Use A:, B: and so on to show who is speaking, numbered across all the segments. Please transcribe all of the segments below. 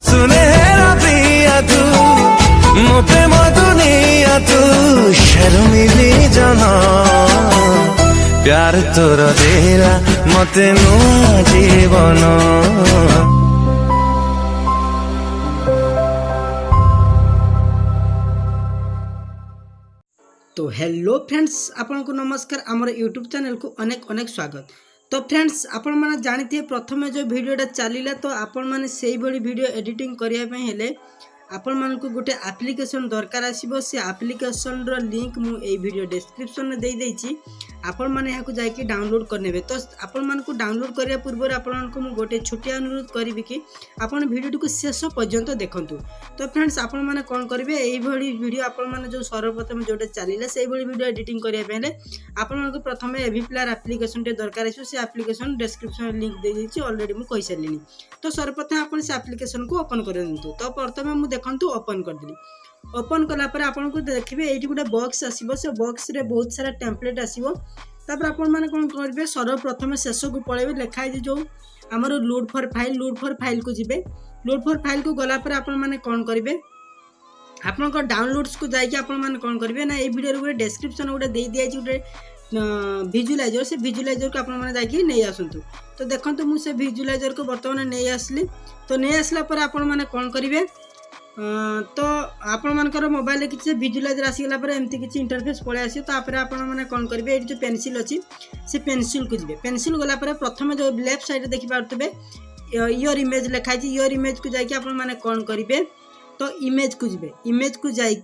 A: सुनहरा पिया तू मोते मधुनिया तू शर्मिली जना प्यार तोर देला मते नुआ जीवन।
B: तो हेलो फ्रेंड्स आपन को नमस्कार आमर यूट्यूब चैनल को अनेक अनेक स्वागत। तो फ्रेंड्स आपण मैंने जानते प्रथम जो वीडियोटा चलला तो आपण मैंने से वीडियो एडिटिंग करने हेले आपण मान को गोटे एप्लिकेशन दरकार आसीबो। से एप्लिकेशन रो लिंक मु ए वीडियो डिस्क्रिप्शन में दे देछि आपण माने याकू जाके डाउनलोड करनेबे। तो आपण मान को डाउनलोड करिया पूर्व आपण को मु गोटे छोटिया अनुरोध करिवि कि आपण वीडियो को शेष पर्यंत देखंतु। तो फ्रेंड्स आपण माने कोन करिवे एई भली वीडियो आपण माने जो सर्वप्रथम जोटे चलिला सेई भली वीडियो एडिटिंग करिया पहले आपण मान को प्रथमे एवीप्लेयर एप्लिकेशन टे दरकार आछो। से एप्लिकेशन डिस्क्रिप्शन लिंक दे देछि ऑलरेडी मु कहि सारलिनी। तो सर्वप्रथम आपण से एप्लिकेशन को ओपन करंतु। तो प्रथमे मु देखंतु ओपन कर दिली। ओपन कला पर आपन को देखिबे एठी गुटे बॉक्स आसीबो। से बॉक्स रे बहुत सारा टेम्पलेट आसीबो। तापर आपन माने कोन करबे सर्वप्रथम शेष को पळेबे लेखा है जो हमर लोड फॉर फाइल को जिबे। लोड फॉर फाइल को गला पर आपन माने कोन करबे आपन को डाउनलोड्स को जाई कि आपन माने कोन करबे ना ए वीडियो रे डिस्क्रिप्शन गुटे दे दिया गुटे विजुलाइजर। से विजुलाइजर को आपन माने जाई कि नै आसंतु। तो देखंतु मु से विजुलाइजर को वर्तमान नै आसली। तो नै आसला पर आपन माने कोन करबे तो आपण मानकर मोबाइल किसी विजुलाइजर आसीगला पर एमती किसी इंटरफेस पळे आसी। तापर आपण माने कोन करबे ए जो पेंसिल अछि से पेंसिल को जिबे। पेंसिल गला पर प्रथम जो लेफ्ट साइड देखि पारतबे योर इमेज लिखा है। योर इमेज को जाई आपण माने कोन करिवे तो इमेज को जिबे। इमेज को जाई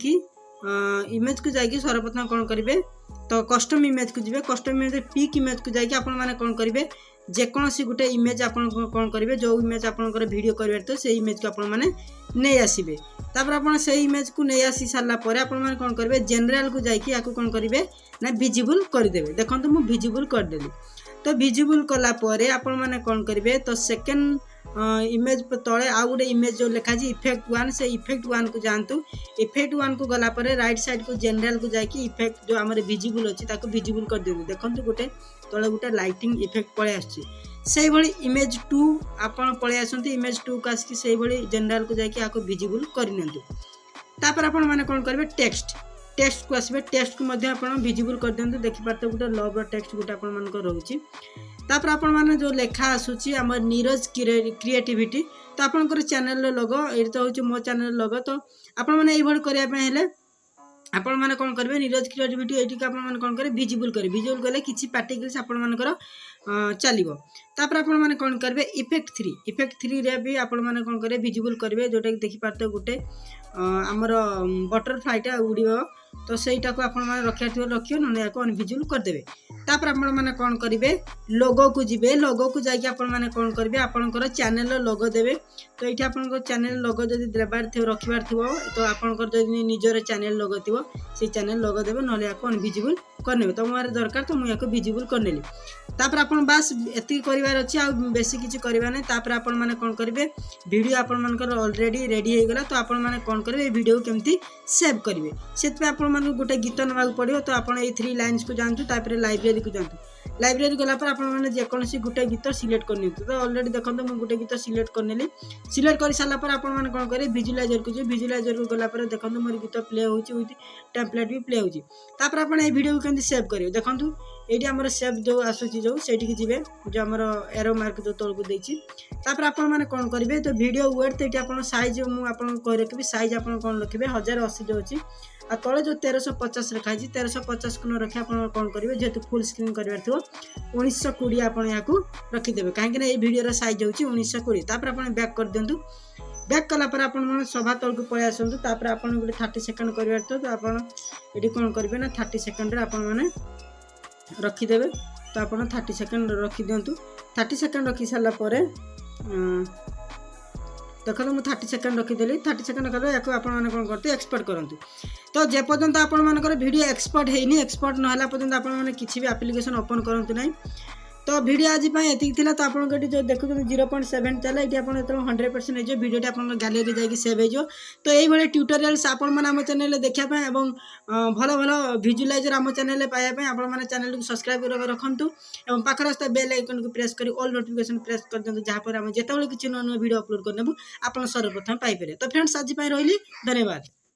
B: सर्वप्रथम कोन करिवे तो कस्टम इमेज को जिबे। कस्टम इमेज पिक इमेज को जाई आपण माने कोन करिवे जेकोसी गोटे इमेज आपण कोन करिवे जो इमेज आपनकर वीडियो करबे तो से इमेज को आपण माने नै आसीबे। तापर आपण से इमेज को नै आसी सारला परे आपण माने कोन करबे जनरल को जाई कि याकू कोन करिवे ना विजिबल कर देबे। देखंतु मु विजिबल कर देली। तो विजिबल कला परे आपण माने कोन करिवे तो सेकंड इमेज तले आ गोटे इमेज जो लिखा है इफेक्ट 1 से इफेक्ट 1 को जानतु। इफेक्ट 1 को गला परे राइट साइड को जनरल को जाई कि इफेक्ट जो हमर विजिबल अछि ताको विजिबल कर देबे। देखंतु गोटे तले गोटे लाइटिंग इफेक्ट पळे आछि। सेही भली इमेज 2 आपण पळे आसंती। इमेज 2 का आछि सेही भली जनरल को जाई कि याको विजिबल करिनंतु। तापर आपण माने कोन करबे टेक्स्ट को आसबे। टेक्स्ट को मध्ये आपण विजिबल कर देंतु। देखि पारते गोटे लव रो टेक्स्ट गोटे आपण मान को रहउची। तापर आपण माने जो लेखा आसुची हमर नीरज क्रिएटिविटी तो आपनकर चैनल रो लोगो ए तो होची मो चैनल लोगो। तो आपण माने एई भली करिया पे हेले आपण माने कोन करबे नीरज क्रिएटिविटी एठी का आपण माने कोन करे विजिबल गले किछि पार्टिकल्स आपण मानकर चलिबो। तापर आपण माने कोन करबे इफेक्ट 3 रे भी आपण माने कोन करे विजिबल करबे जोटा कि देखि पारते गोटे हमर बटरफ्लाईटा उड़ीबो। तो सेटा को आपण माने रखियो न याको अनविजिबल कर देबे। तापर आपण माने कोन करिवे लोगो को जिबे। लोगो को जाई कि आपण माने कोन करबे आपनकर चैनल रो लोगो देबे। तो एठी आपनकर चैनल लोगो जदी देबार थियो रखिबार थियो तो आपनकर जदी निजर चैनल लोगो थियो से चैनल लोगो देबे न याको अनविजिबल करनेबे। तो मोर दरकार तो मु याको विजिबल करनेली। तापर आपण बस एति करिवार अछि आ बेसी किछि करिवा नै। तापर आपण माने कोन करिवे वीडियो आपण मानकर ऑलरेडी रेडी हे गेला। तो आपण माने कोन करिवे वीडियो केमती सेव करिवे सेत पे आपण माने गोटे गीत नबाक पड़ियो। तो आपण ए 3 लाइन्स को जानतु। तापर लाइब्रेरी को जानतु। लाइब्रेरी गला पर आपण माने जे कोनसी गोटे गीत सिलेक्ट करनितु। तो ऑलरेडी देखंतु मु गोटे गीत सिलेक्ट करनेली। सिलेक्ट करि साला पर आपण माने कोन करे विजुलाइजर को जे विजुलाइजर को गला पर देखंतु मोर गीत प्ले होउची विथ टेम्पलेट भी प्ले होउची। तापर आपण ए वीडियो को केमती सेव करियो देखंतु एठी हमर सेव जो आसुची जो सेठी की जिवे जो हमर एरो मार्क जो तळ को देछि। तापर आपण माने कोन करिवे तो वीडियो वेट एठी आपण साइज मु आपण कह रखबे साइज आपण कोन रखिबे 1080 जो अछि आ तळे जो 1350 रखा है 1350 को रखि आपण कोन करिवे जेतु फुल स्क्रीन करबार थियो 1920 आपण याकू रखि देबे काहे कि ए वीडियो रा साइज होछि 1920। तापर आपण बैक कर देंतु। बैक कला पर आपण माने सभा तळ को पळे आसंतु। तापर आपण गुटे 30 सेकंड करबार थियो। तो आपण एठी कोन करिवे ना 30 सेकंड रे आपण माने रखी देबे। तो आपण 30 सेकंड रखि दियंतु। 30 सेकंड रखि साला परे देखो मु 30 सेकंड रखी देली। 30 सेकंड कले याको आपण माने कोन करते एक्सपोर्ट करंतु। तो जे पर्यंत आपण मानकर वीडियो एक्सपोर्ट हेनी एक्सपोर्ट न हला पर्यंत आपण माने किछि भी एप्लिकेशन ओपन करंतु नै। तो वीडियो आज एति तो आपको जो देखुं 0.7 चले ये आप 100% हो वीडियो आप गैलेरी जाकि सेव हो। तो ये ट्यूटोरियल्स आपण मैंने आम चैनल देखापी और भल भल विजुलाइजर आम चैनल पाइबा आप चैनल को सब्सक्राइब रखु और पाखर आस्था बेल आइकन को प्रेस कर ऑल नोटिफिकेशन प्रेस कर दिखाँ जहाँपर आम जिते किसी नुआ नुआ वीडियो अपलोड करनेबू आप सर्वप्रथम पाइपर। तो फ्रेंड्स आज रही धन्यवाद।